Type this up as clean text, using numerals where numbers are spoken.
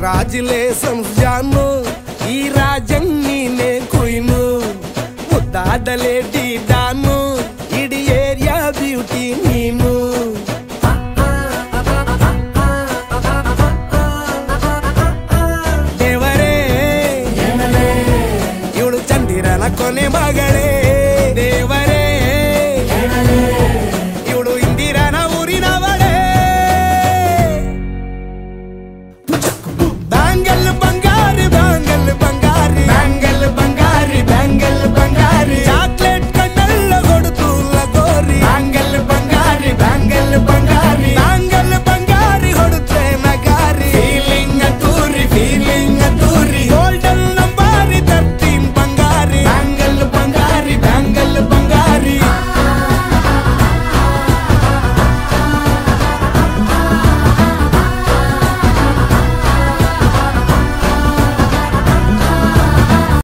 Congratulations ಜಾನು, ಈ ರಾಜಂಗ್ ನೀನೆ ಕುಯ್ನು, ಮುದ್ದಾದ ಲೇಡಿ ಡಾನು, ಇಡೀ ಏರಿಯಾ ಬ್ಯೂಟಿ ನೀನು. ದೇವರೇ ಇವಳು ಚಂದಿರನ ಕೊನೆ ಮಗಳೇ.